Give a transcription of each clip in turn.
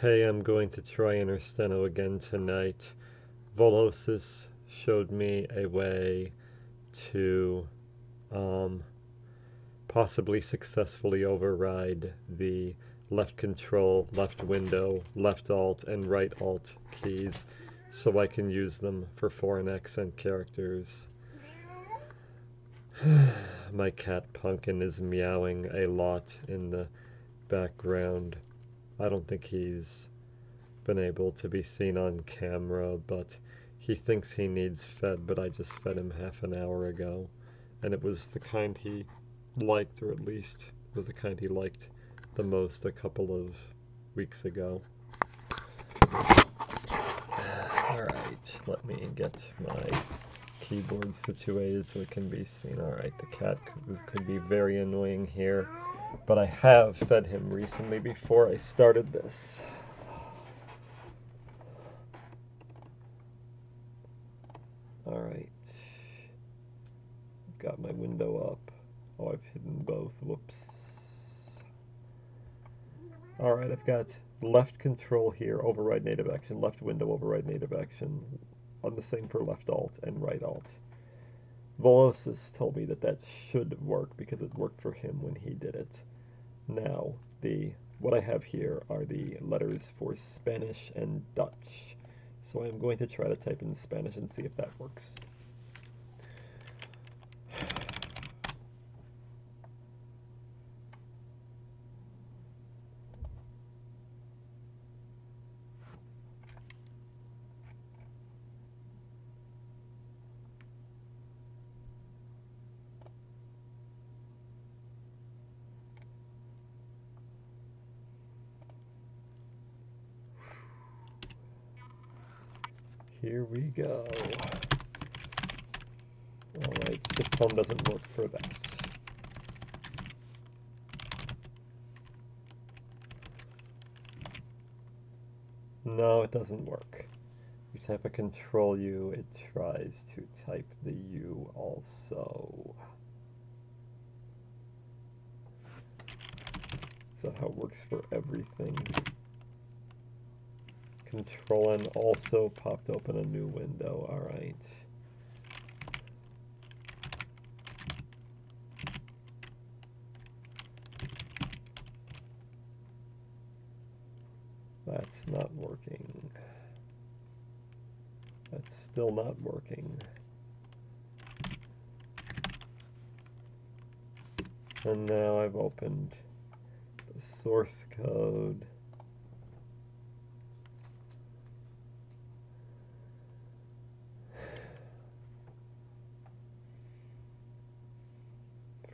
Hey, I'm going to try Intersteno again tonight. Volosis showed me a way to possibly successfully override the left control, left window, left alt, and right alt keys so I can use them for foreign accent characters. My cat Pumpkin is meowing a lot in the background. I don't think he's been able to be seen on camera, but he thinks he needs fed, but I just fed him half an hour ago, and it was the kind he liked, or at least was the kind he liked the most a couple of weeks ago. Alright, let me get my keyboard situated so it can be seen. Alright, the cat could be very annoying here, but I have fed him recently before I started this. Alright, I've got my window up. Oh, I've hidden both. Whoops. Alright, I've got left control here, override native action, left window, override native action, on the same for left alt and right alt. Volosis told me that that should work because it worked for him when he did it. Now, what I have here are the letters for Spanish and Dutch. So I'm going to try to type in Spanish and see if that works. Here we go. Alright, shift home doesn't work for that. No, it doesn't work. You type a control U, it tries to type the U also. Is that how it works for everything? Control N also popped open a new window. Alright. That's not working. That's still not working. And now I've opened the source code.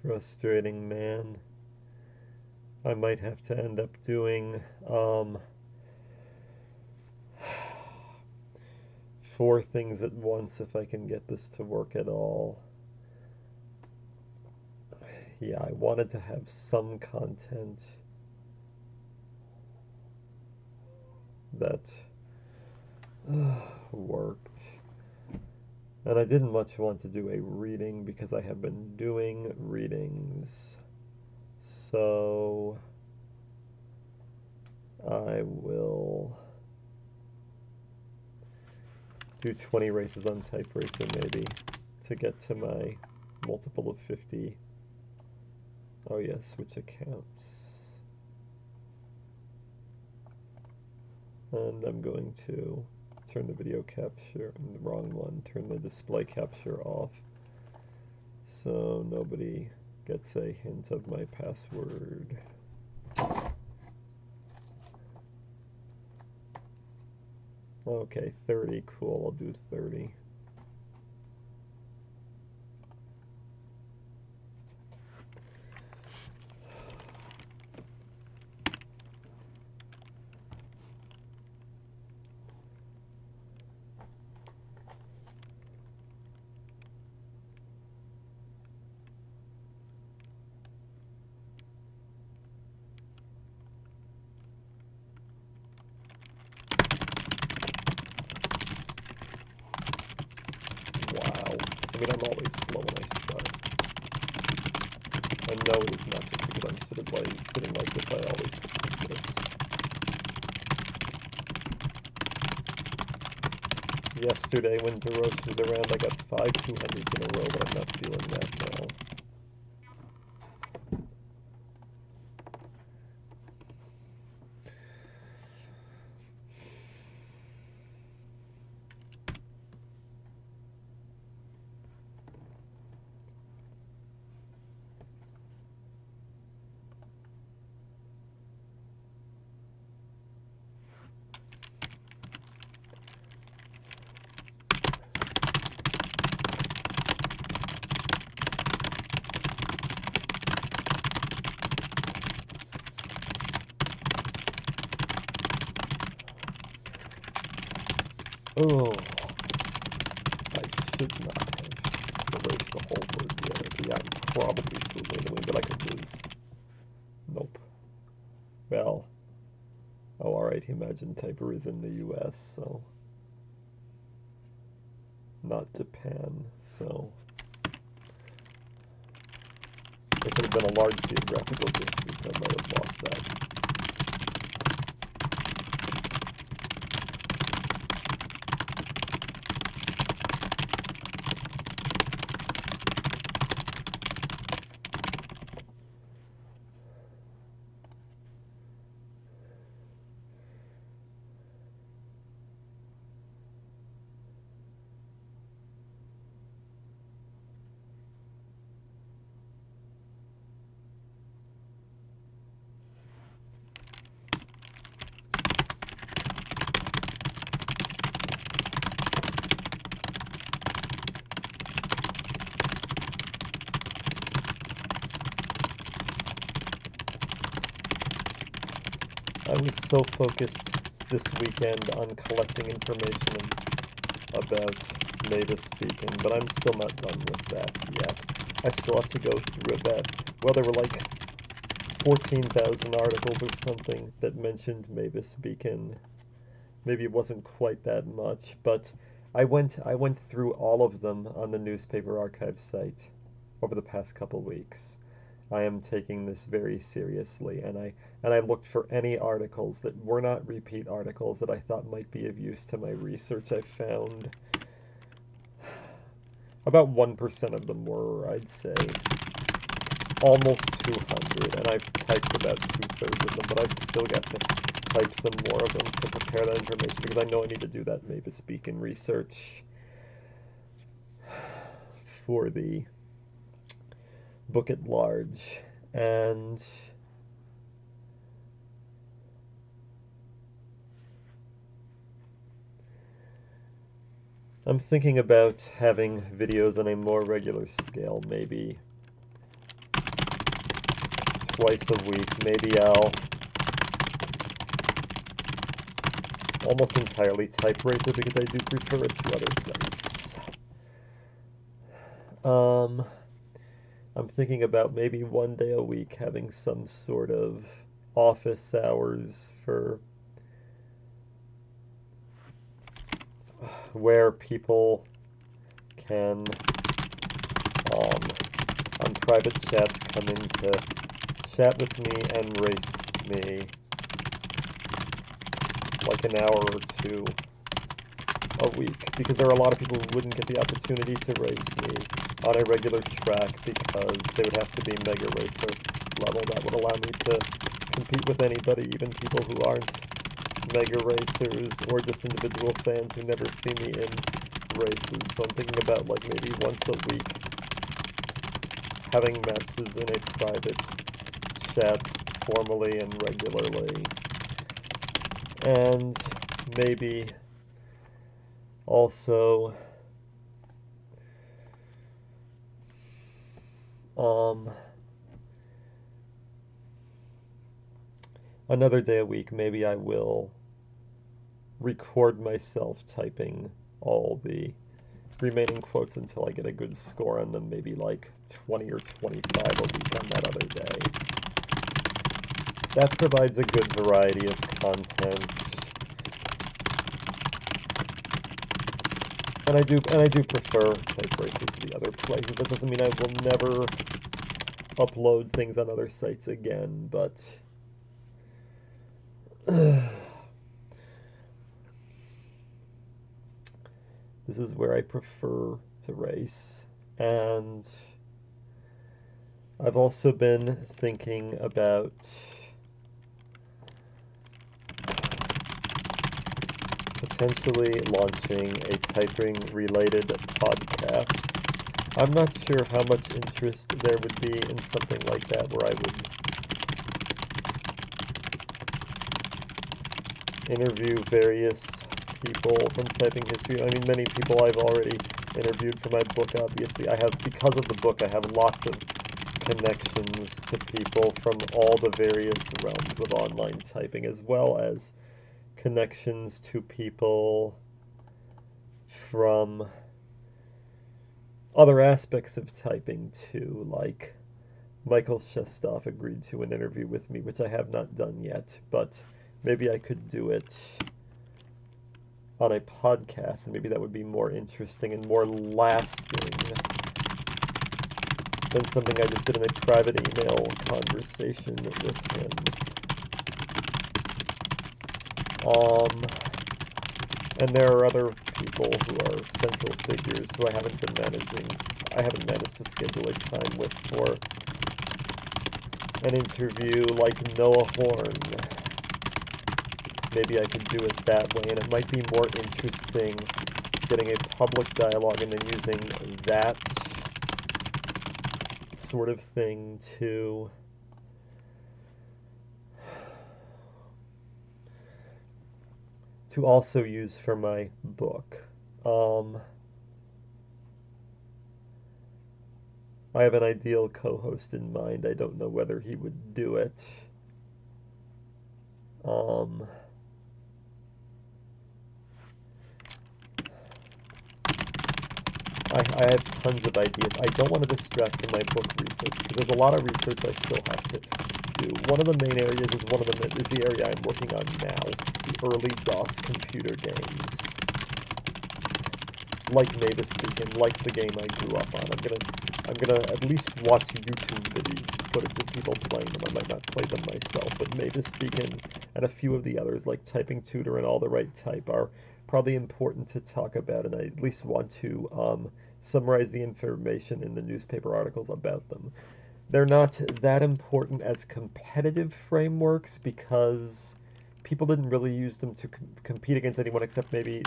Frustrating, man. I might have to end up doing 4 things at once if I can get this to work at all. Yeah, I wanted to have some content that worked. And I didn't much want to do a reading because I have been doing readings. So I will do 20 races on TypeRacer maybe to get to my multiple of 50. Oh yeah, switch accounts. And I'm going to turn the video capture, the wrong one, turn the display capture off so nobody gets a hint of my password. Okay, 30, cool, I'll do 30. Wow. I mean, I'm always slow when I start. I know it is not just because I'm sitting like this, I always sit like this. Yesterday when DeRoche was around, I got 5 200s in a row, but I'm not feeling that now. Oh, I should not have erased the whole word the other. Yeah, I'm probably still going to win, but I could lose. Nope. Well, oh, alright, Imagine Typer is in the US, so not Japan, so if it had been a large geographical distance, I might have lost that. I was so focused this weekend on collecting information about native speaking, but I'm still not done with that yet. I still have to go through that. Well, there were like 14,000 articles or something that mentioned Mavis Beacon. Maybe it wasn't quite that much, but I went through all of them on the newspaper archive site over the past couple weeks. I am taking this very seriously, and I looked for any articles that were not repeat articles that I thought might be of use to my research. I found about 1% of them were, I'd say, almost 200, and I've typed about 2/3 of them, but I've still got to type some more of them to prepare that information because I know I need to do that Mavis Beacon research for the book at large. And I'm thinking about having videos on a more regular scale, maybe twice a week. Maybe I'll almost entirely TypeRacer because I do prefer it to other sites. I'm thinking about maybe one day a week having some sort of office hours for where people can, on private chats, come in to chat with me and race me like an hour or two a week, because there are a lot of people who wouldn't get the opportunity to race me on a regular track because they would have to be Mega Racer level. That would allow me to compete with anybody, even people who aren't Mega Racers or just individual fans who never see me in races. So I'm thinking about like maybe once a week having matches in a private chat formally and regularly, and maybe also another day a week, maybe I will record myself typing all the remaining quotes until I get a good score on them, maybe like 20 or 25 a week on that other day. That provides a good variety of content. And I do prefer TypeRacer to the other places. That doesn't mean I will never upload things on other sites again, but This is where I prefer to race. And I've also been thinking about potentially launching a typing related podcast. I'm not sure how much interest there would be in something like that where I would interview various people from typing history. I mean, many people I've already interviewed for my book, obviously. Because of the book, I have lots of connections to people from all the various realms of online typing, as well as connections to people from other aspects of typing too, like Michael Shestov agreed to an interview with me, which I have not done yet, but maybe I could do it on a podcast, and maybe that would be more interesting and more lasting than something I just did in a private email conversation with him. And there are other people who are central figures who I haven't managed to schedule a time with for an interview, like Noah Horn. Maybe I could do it that way, and it might be more interesting getting a public dialogue and then using that sort of thing to also use for my book. I have an ideal co-host in mind. I don't know whether he would do it. I have tons of ideas. I don't want to distract from my book research because there's a lot of research I still have to do. One of the main areas is the area I'm working on now, the early DOS computer games, like Mavis Beacon, like the game I grew up on. I'm gonna at least watch YouTube footage of people playing them. I might not play them myself, but Mavis Beacon and a few of the others, like Typing Tutor and All the Right Type, are probably important to talk about, and I at least want to summarize the information in the newspaper articles about them. They're not that important as competitive frameworks because people didn't really use them to compete against anyone except maybe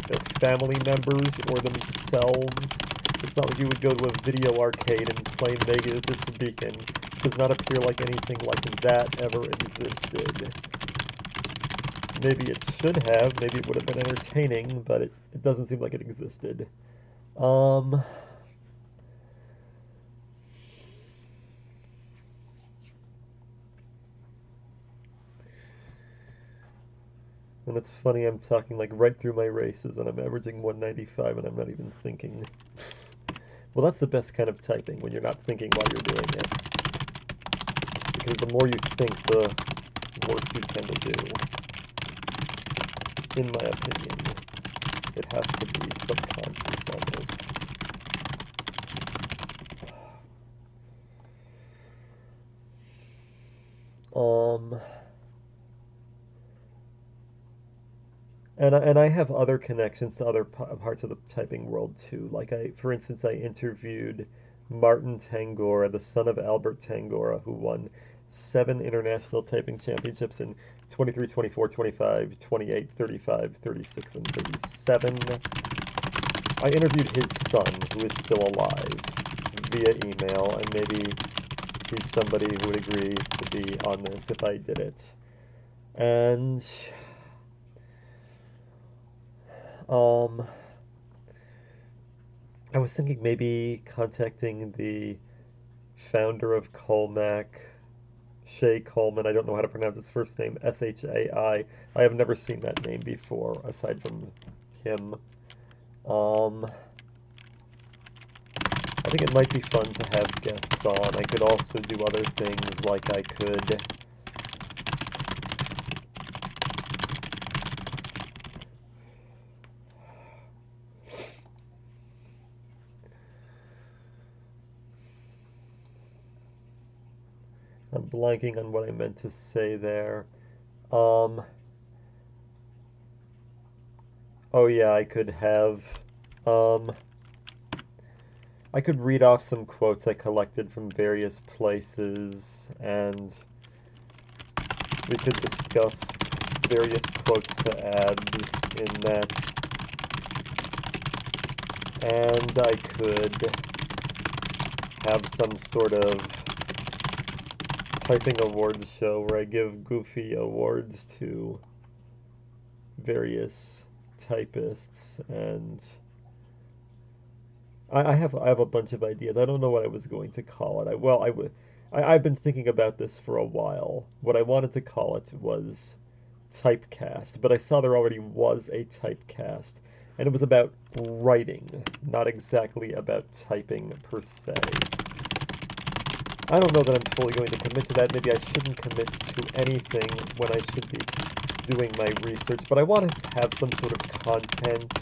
their family members or themselves. It's not like you would go to a video arcade and play Mavis Beacon. It does not appear like anything like that ever existed. Maybe it should have, maybe it would have been entertaining, but it doesn't seem like it existed. And it's funny, I'm talking like right through my races and I'm averaging 195 and I'm not even thinking. Well, that's the best kind of typing, when you're not thinking while you're doing it. Because the more you think, the worse you tend to do. In my opinion. It has to be subconscious almost. And I have other connections to other parts of the typing world too. Like for instance, I interviewed Martin Tangora, the son of Albert Tangora, who won 7 international typing championships in 23, 24, 25, 28, 35, 36, and 37. I interviewed his son, who is still alive, via email, and maybe he's somebody who would agree to be on this if I did it. And I was thinking maybe contacting the founder of Colmac, Shay Coleman. I don't know how to pronounce his first name, Shai. I have never seen that name before, aside from him. I think it might be fun to have guests on. I could also do other things, like I could I'm blanking on what I meant to say there. Oh yeah, I could have I could read off some quotes I collected from various places, and we could discuss various quotes to add in that. And I could have some sort of typing awards show where I give goofy awards to various typists, and I have a bunch of ideas. I don't know what I was going to call it. I've been thinking about this for a while. What I wanted to call it was typecast, but I saw there already was a typecast, and it was about writing, not exactly about typing per se. I don't know that I'm fully going to commit to that. Maybe I shouldn't commit to anything when I should be doing my research, but I want to have some sort of content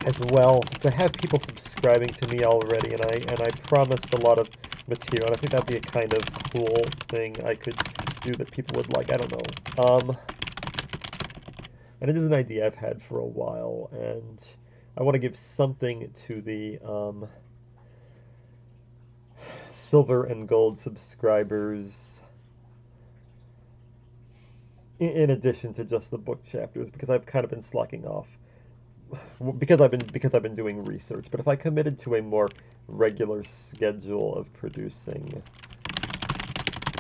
as well, since I have people subscribing to me already, and I promised a lot of material, and I think that'd be a kind of cool thing I could do that people would like. I don't know. And it is an idea I've had for a while, and I want to give something to the silver and gold subscribers in addition to just the book chapters, because I've kind of been slacking off because I've been doing research. But if I committed to a more regular schedule of producing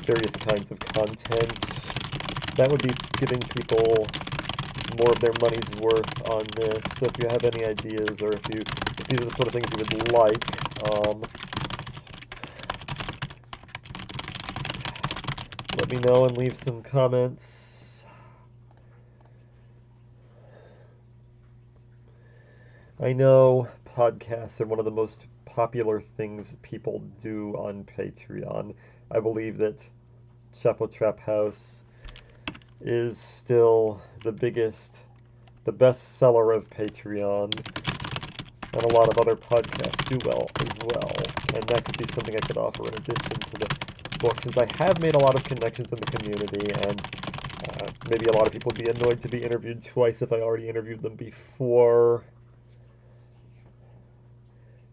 various kinds of content, that would be giving people more of their money's worth on this. So if you have any ideas, or if these are the sort of things you would like, let me know and leave some comments. I know podcasts are one of the most popular things people do on Patreon. I believe that Chapo Trap House is still the best seller of Patreon, and a lot of other podcasts do well as well, and that could be something I could offer in addition to the book, since I have made a lot of connections in the community, and maybe a lot of people would be annoyed to be interviewed twice if I already interviewed them before.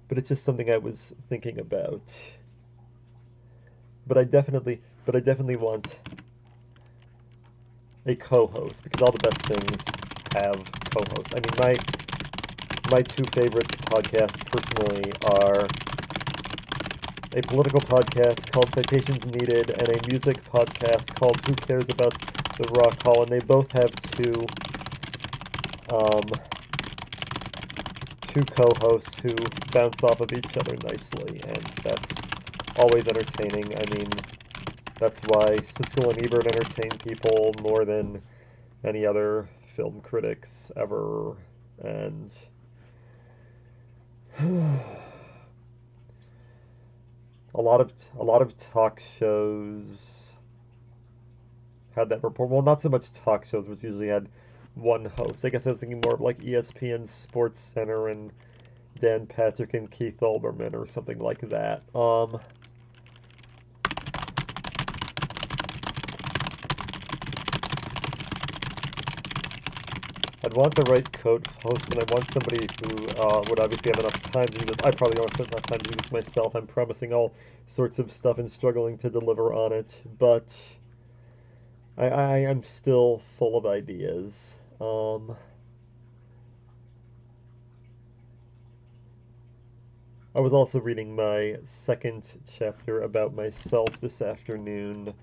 But it's just something I was thinking about. But I definitely want a co-host, because all the best things have co-hosts. I mean, my two favorite podcasts personally are a political podcast called Citations Needed and a music podcast called Who Cares About the Rock Hall, and they both have two co-hosts who bounce off of each other nicely, and that's always entertaining. I mean, that's why Siskel and Ebert entertain people more than any other film critics ever, and a lot of talk shows had that report. Well, not so much talk shows, which usually had one host. I guess I was thinking more of like ESPN Sports Center and Dan Patrick and Keith Olbermann or something like that. I'd want the right host, and I want somebody who would obviously have enough time to do this. I probably don't have enough time to do this myself. I'm promising all sorts of stuff and struggling to deliver on it, but I am still full of ideas. I was also reading my second chapter about myself this afternoon,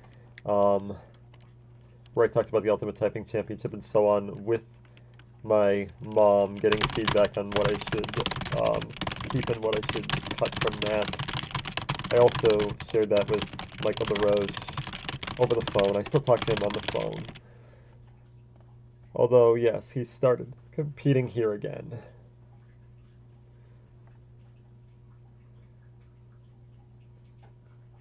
where I talked about the Ultimate Typing Championship and so on, with my mom, getting feedback on what I should keep and what I should cut from that. I also shared that with Michael DeRoche over the phone. I still talk to him on the phone. Although, yes, he started competing here again.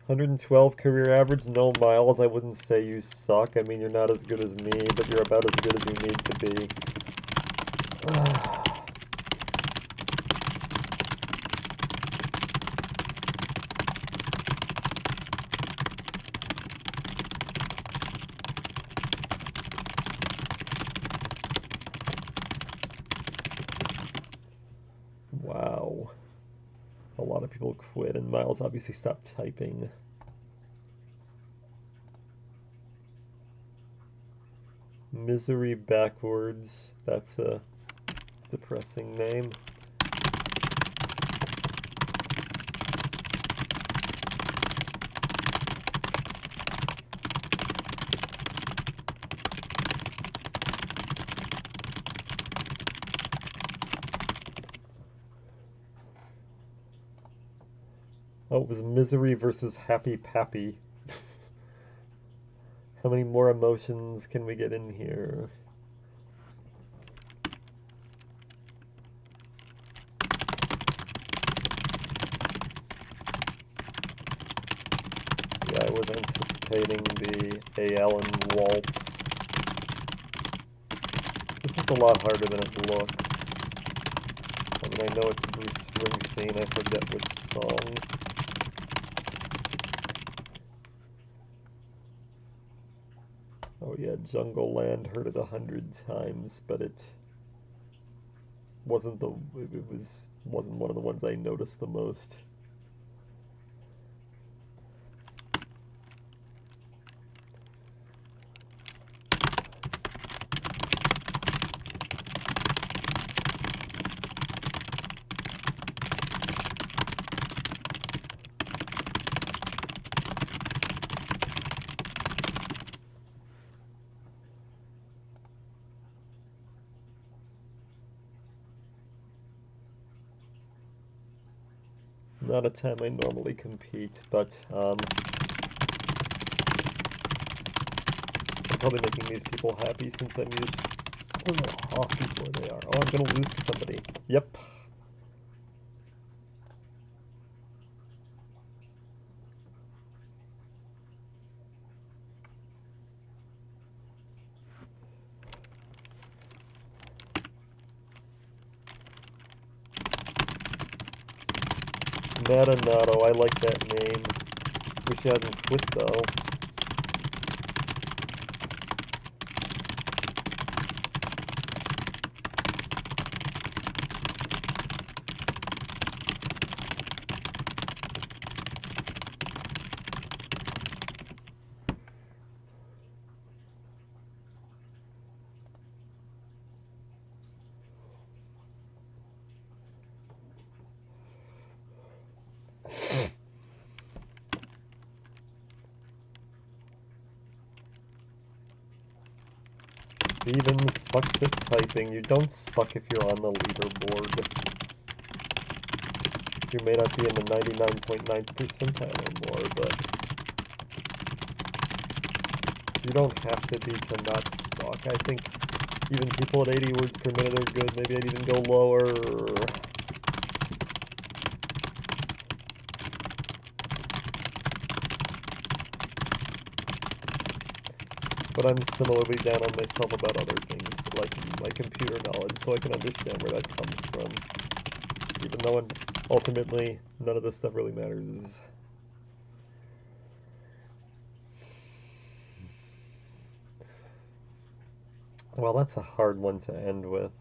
.112 career average, no miles. I wouldn't say you suck. I mean, you're not as good as me, but you're about as good as you need to be. lot of people quit, and Miles obviously stopped typing. Misery backwards. That's a depressing name. Oh, it was Misery versus Happy Pappy. How many more emotions can we get in here? Yeah, I was anticipating the A.L. and Waltz. This is a lot harder than it looks. I mean, I know it's Bruce Springsteen, I forget which song. Oh yeah, Jungle Land, heard it 100 times, but it wasn't wasn't one of the ones I noticed the most. Not a time I normally compete, but I'm probably making these people happy since I'm used. I don't know how people they are. Oh, I'm gonna lose to somebody. Yep. Matanato, I like that name. Wish I hadn't quit though. Steven sucks at typing. You don't suck if you're on the leaderboard. You may not be in the 99.9th percentile or more, but you don't have to be to not suck. I think even people at 80 words per minute are good. Maybe I'd even go lower. But I'm similarly down on myself about other things, like my computer knowledge, so I can understand where that comes from. Even though ultimately none of this stuff really matters. Well, that's a hard one to end with.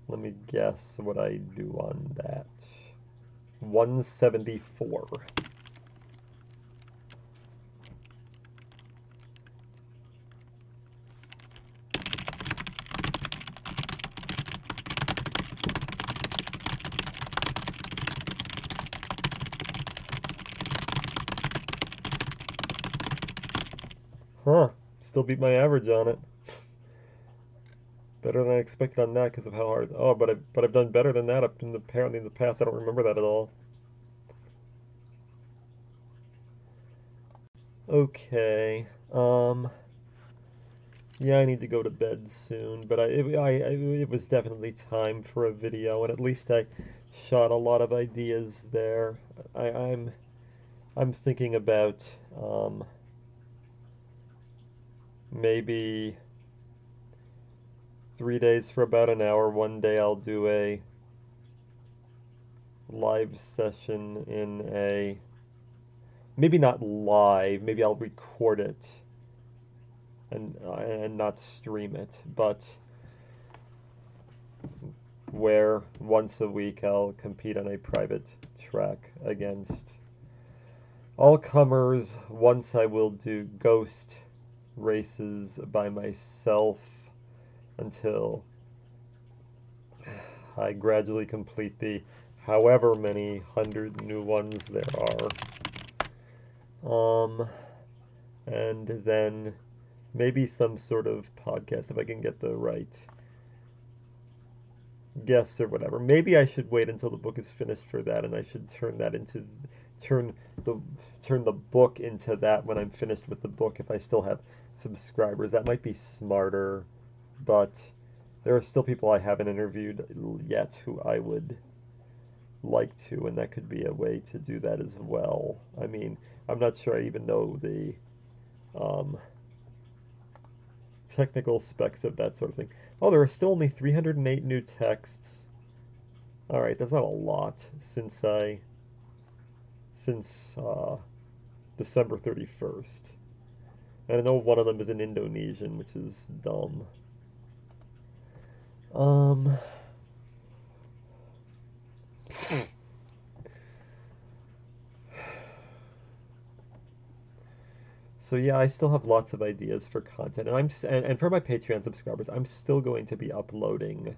Let me guess what I do on that. 174. Huh. Still beat my average on it. Better than I expected on that because of how hard. Oh, but I've done better than that apparently in the past. I don't remember that at all. Okay. Yeah, I need to go to bed soon, but it was definitely time for a video, and at least I shot a lot of ideas there. I, I'm I'm thinking about maybe 3 days for about an hour. One day I'll do a live session in a, maybe not live, maybe I'll record it and not stream it, but where once a week I'll compete on a private track against all comers. Once I will do ghost races by myself until I gradually complete the however many 100 new ones there are. And then maybe some sort of podcast if I can get the right guests or whatever. Maybe I should wait until the book is finished for that, and I should turn the book into that when I'm finished with the book if I still have subscribers. That might be smarter, but there are still people I haven't interviewed yet who I would like to, and that could be a way to do that as well. I mean, I'm not sure I even know the technical specs of that sort of thing. Oh, there are still only 308 new texts. Alright, that's not a lot since December 31st. And I know one of them is in Indonesian, which is dumb. So yeah, I still have lots of ideas for content, and for my Patreon subscribers, I'm still going to be uploading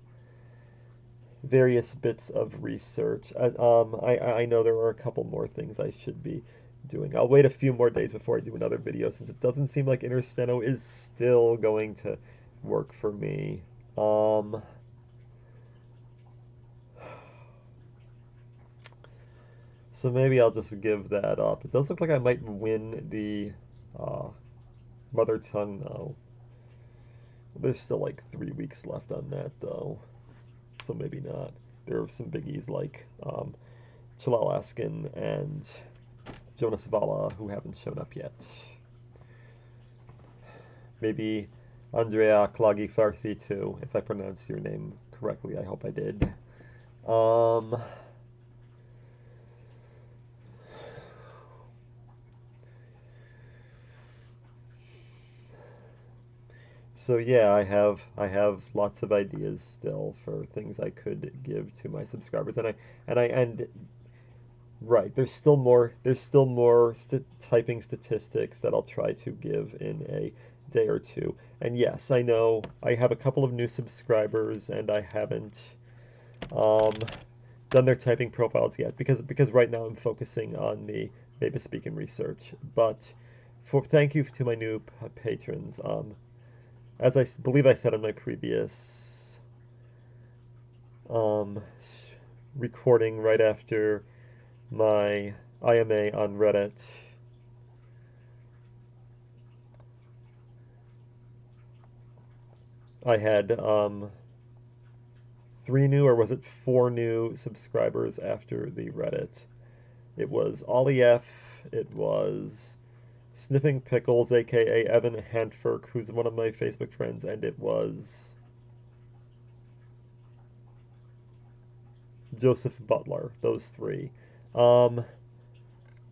various bits of research. I know there are a couple more things I should be doing. I'll wait a few more days before I do another video, since it doesn't seem like Intersteno is still going to work for me. So maybe I'll just give that up. It does look like I might win the mother tongue though. There's still like 3 weeks left on that though, so maybe not. There are some biggies like Chalal Askin and Jonas Vala who haven't shown up yet. Maybe Andrea Klagi Farsi too, if I pronounced your name correctly. I hope I did. So yeah, I have lots of ideas still for things I could give to my subscribers, and right, there's still more typing statistics that I'll try to give in a day or two. And yes, I know I have a couple of new subscribers, and I haven't done their typing profiles yet because right now I'm focusing on the Mavis Beacon research. But thank you to my new patrons. As I believe I said in my previous recording right after my IMA on Reddit, I had 3 new, or was it 4 new subscribers after the Reddit. It was Ollie F, it was Sniffing Pickles, aka Evan Hantfirk, who's one of my Facebook friends, and it was Joseph Butler, those 3.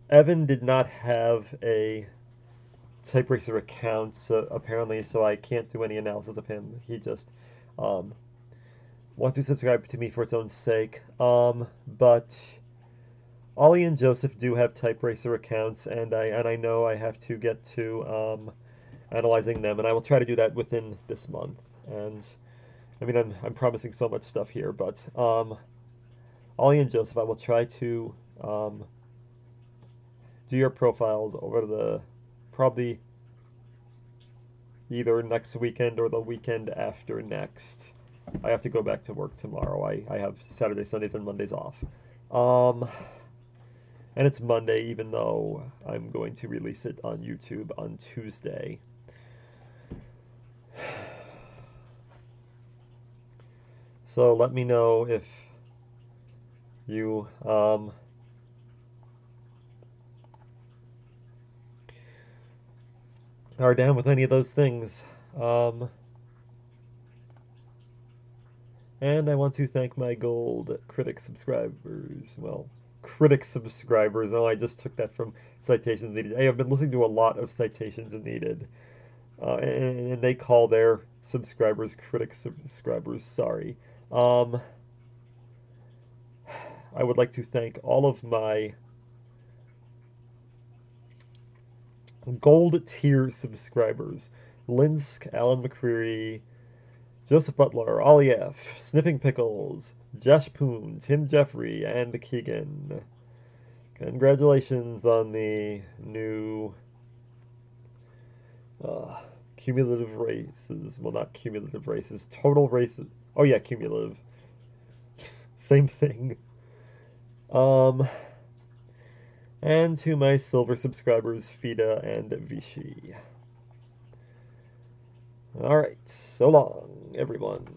Evan did not have a TypeRacer account, apparently, so I can't do any analysis of him. He just wants to subscribe to me for its own sake. But Ollie and Joseph do have TypeRacer accounts, and I know I have to get to analyzing them, and I will try to do that within this month. And I mean, I'm promising so much stuff here, but Ollie and Joseph, I will try to do your profiles over the probably either next weekend or the weekend after next. I have to go back to work tomorrow. I have Saturday, Sundays, and Mondays off. And it's Monday, even though I'm going to release it on YouTube on Tuesday. So let me know if you are down with any of those things. And I want to thank my gold critic subscribers. Well, critic subscribers. Oh, I just took that from Citations Needed. Hey, I've been listening to a lot of Citations Needed. And they call their subscribers critic subscribers. Sorry. I would like to thank all of my gold tier subscribers. Linsk, Alan McCreary, Joseph Butler, Ollie F., Sniffing Pickles, Josh Poon, Tim Jeffrey, and Keegan. Congratulations on the new cumulative races. Well, not cumulative races, total races. Oh yeah, cumulative. Same thing. And to my silver subscribers, Fida and Vichy. Alright, so long, everyone.